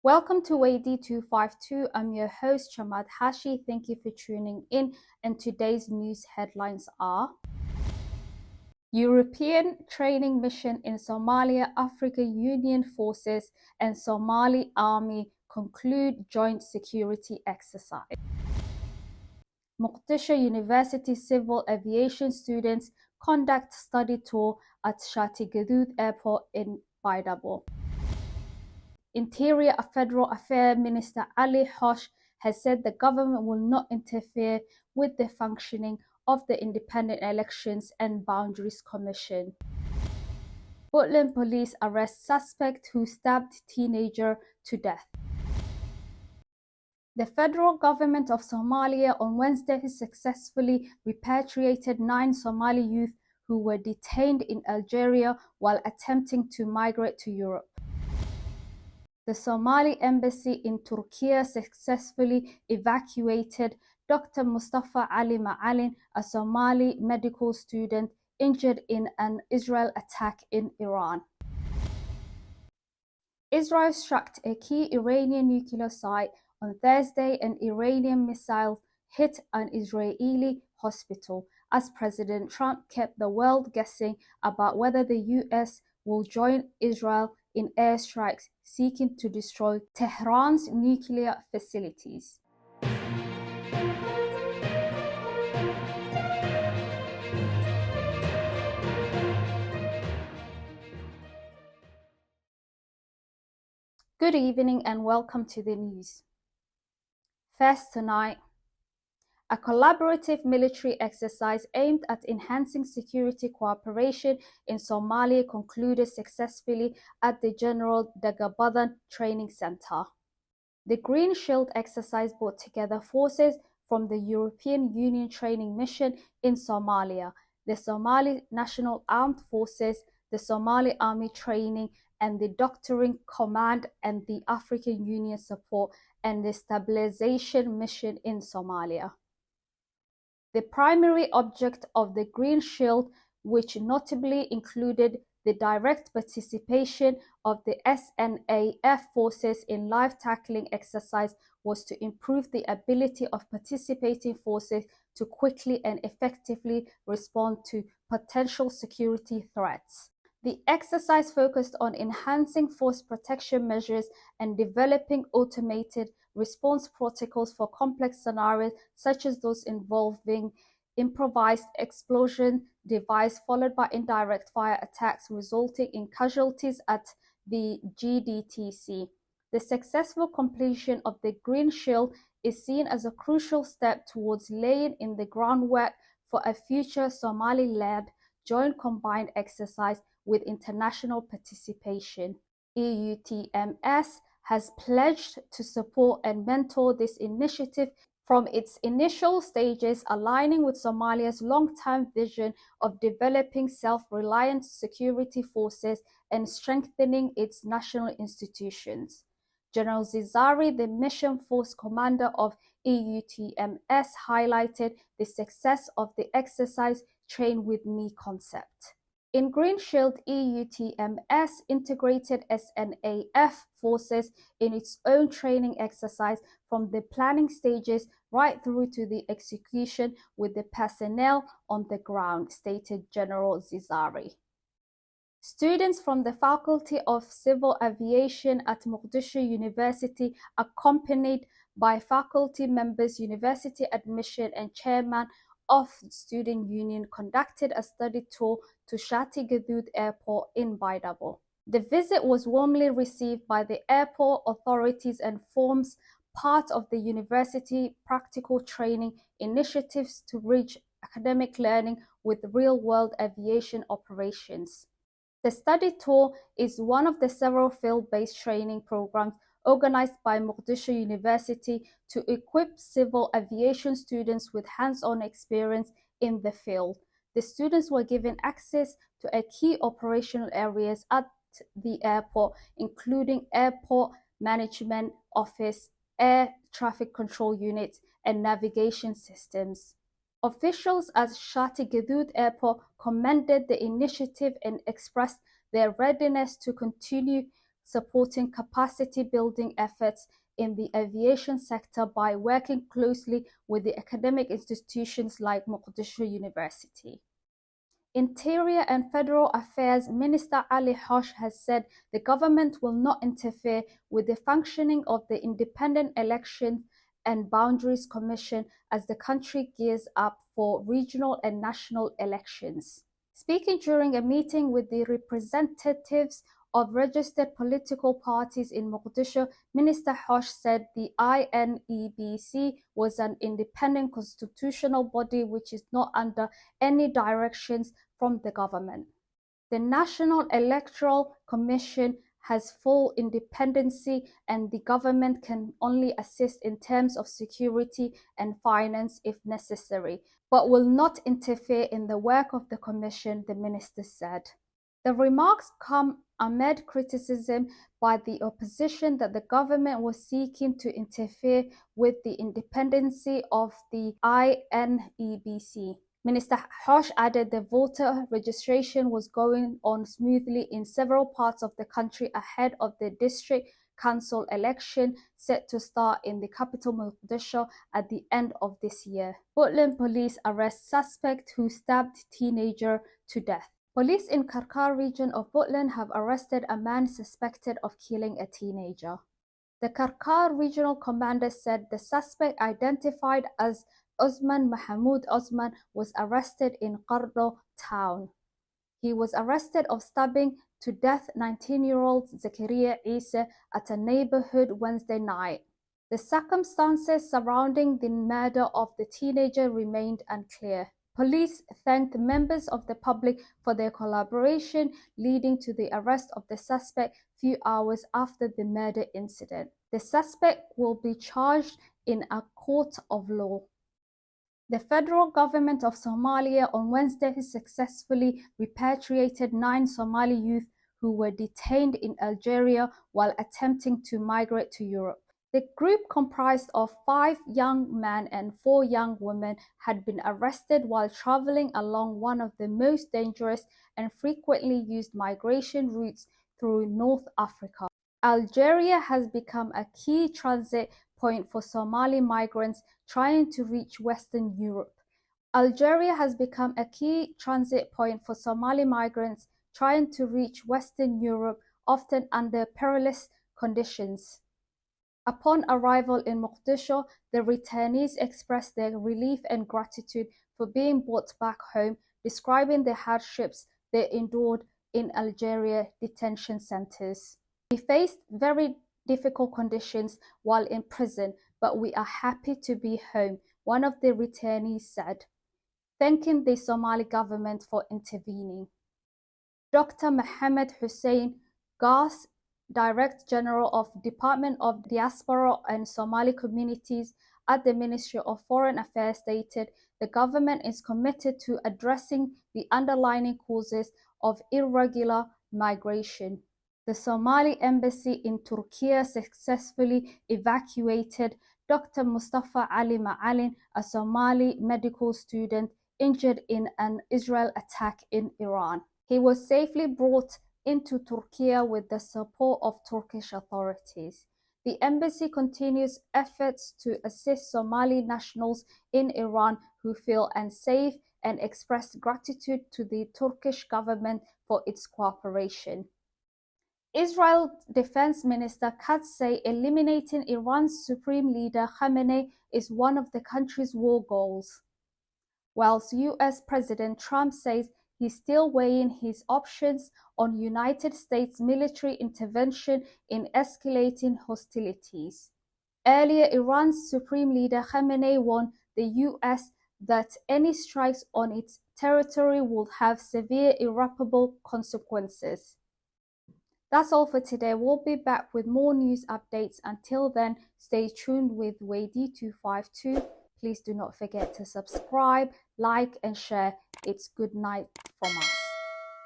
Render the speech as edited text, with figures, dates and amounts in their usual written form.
Welcome to Weydii 252. I'm your host, Chamad Hashi. Thank you for tuning in. And today's news headlines are: European training mission in Somalia, African Union forces and Somali army conclude joint security exercise. Mogadishu University civil aviation students conduct study tour at Shati Gadood Airport in Baydhabo. Interior Federal Affairs Minister Ali Hosh has said the government will not interfere with the functioning of the Independent Elections and Boundaries Commission. Puntland police arrest suspect who stabbed teenager to death. The federal government of Somalia on Wednesday successfully repatriated 9 Somali youth who were detained in Algeria while attempting to migrate to Europe. The Somali embassy in Turkey successfully evacuated Dr. Mustafa Ali Ma'alin, a Somali medical student injured in an Israel attack in Iran. Israel struck a key Iranian nuclear site on Thursday. An Iranian missile hit an Israeli hospital as President Trump kept the world guessing about whether the US will join Israel in airstrikes seeking to destroy Tehran's nuclear facilities. Good evening and welcome to the news. First tonight, a collaborative military exercise aimed at enhancing security cooperation in Somalia concluded successfully at the General Dagabadhan Training Center. The Green Shield exercise brought together forces from the European Union training mission in Somalia, the Somali National Armed Forces, the Somali Army Training and the Doctoring Command, and the African Union Support and the Stabilization Mission in Somalia. The primary object of the Green Shield, which notably included the direct participation of the SNAF forces in live tackling exercise, was to improve the ability of participating forces to quickly and effectively respond to potential security threats. The exercise focused on enhancing force protection measures and developing automated response protocols for complex scenarios such as those involving improvised explosion device followed by indirect fire attacks resulting in casualties at the GDTC. The successful completion of the Green Shield is seen as a crucial step towards laying in the groundwork for a future Somali-led joint combined exercise with international participation. EUTMS has pledged to support and mentor this initiative from its initial stages, aligning with Somalia's long-term vision of developing self-reliant security forces and strengthening its national institutions. General Zizari, the mission force commander of EUTMS, highlighted the success of the exercise Train With Me concept. In Green Shield, EUTMS integrated SNAF forces in its own training exercise from the planning stages right through to the execution with the personnel on the ground, stated General Zizari. Students from the Faculty of Civil Aviation at Mogadishu University, accompanied by faculty members, university admission and chairman of the student union, conducted a study tour to Shati Gadood Airport in Baydhabo. The visit was warmly received by the airport authorities and forms part of the university practical training initiatives to bridge academic learning with real-world aviation operations. The study tour is one of the several field-based training programs organized by Mogadishu University to equip civil aviation students with hands-on experience in the field. The students were given access to a key operational areas at the airport, including airport management office, air traffic control units, and navigation systems. Officials at Shati Gadood Airport commended the initiative and expressed their readiness to continue supporting capacity building efforts in the aviation sector by working closely with the academic institutions like Mogadishu University. Interior and Federal Affairs Minister Ali Hosh has said the government will not interfere with the functioning of the Independent Elections and Boundaries Commission as the country gears up for regional and national elections. Speaking during a meeting with the representatives of registered political parties in Mogadishu, Minister Hosh said the INEBC was an independent constitutional body which is not under any directions from the government. The National Electoral Commission has full independency and the government can only assist in terms of security and finance if necessary, but will not interfere in the work of the commission, the minister said. The remarks come amid criticism by the opposition that the government was seeking to interfere with the independence of the INEBC. Minister Hosh added the voter registration was going on smoothly in several parts of the country ahead of the district council election set to start in the capital Mogadishu at the end of this year. Puntland police arrest suspect who stabbed teenager to death. Police in Karkar region of Puntland have arrested a man suspected of killing a teenager. The Karkar regional commander said the suspect, identified as Osman Mahmoud Osman, was arrested in Qardo town. He was arrested of stabbing to death 19-year-old Zakaria Isa at a neighborhood Wednesday night. The circumstances surrounding the murder of the teenager remained unclear. Police thanked members of the public for their collaboration, leading to the arrest of the suspect few hours after the murder incident. The suspect will be charged in a court of law. The federal government of Somalia on Wednesday successfully repatriated 9 Somali youth who were detained in Algeria while attempting to migrate to Europe. The group, comprised of 5 young men and 4 young women, had been arrested while traveling along one of the most dangerous and frequently used migration routes through North Africa. Algeria has become a key transit point for Somali migrants trying to reach Western Europe. Algeria has become a key transit point for Somali migrants trying to reach Western Europe, often under perilous conditions. Upon arrival in Mogadishu, the returnees expressed their relief and gratitude for being brought back home, describing the hardships they endured in Algeria detention centers. We faced very difficult conditions while in prison, but we are happy to be home, one of the returnees said, thanking the Somali government for intervening. Dr. Mohammed Hussein Gas, Director General of Department of Diaspora and Somali Communities at the Ministry of Foreign Affairs, stated the government is committed to addressing the underlying causes of irregular migration. The Somali embassy in Turkey successfully evacuated Dr. Mustafa Ali Ma'alin, a Somali medical student injured in an Israel attack in Iran. He was safely brought into Turkey with the support of Turkish authorities. The embassy continues efforts to assist Somali nationals in Iran who feel unsafe and express gratitude to the Turkish government for its cooperation. Israel Defense Minister Katz say eliminating Iran's Supreme Leader Khamenei is one of the country's war goals, whilst US President Trump says he's still weighing his options on United States military intervention in escalating hostilities. Earlier, Iran's Supreme Leader Khamenei warned the US that any strikes on its territory would have severe irreparable consequences. That's all for today. We'll be back with more news updates. Until then, stay tuned with Weydii 252. Please do not forget to subscribe, like, and share. It's good night from us.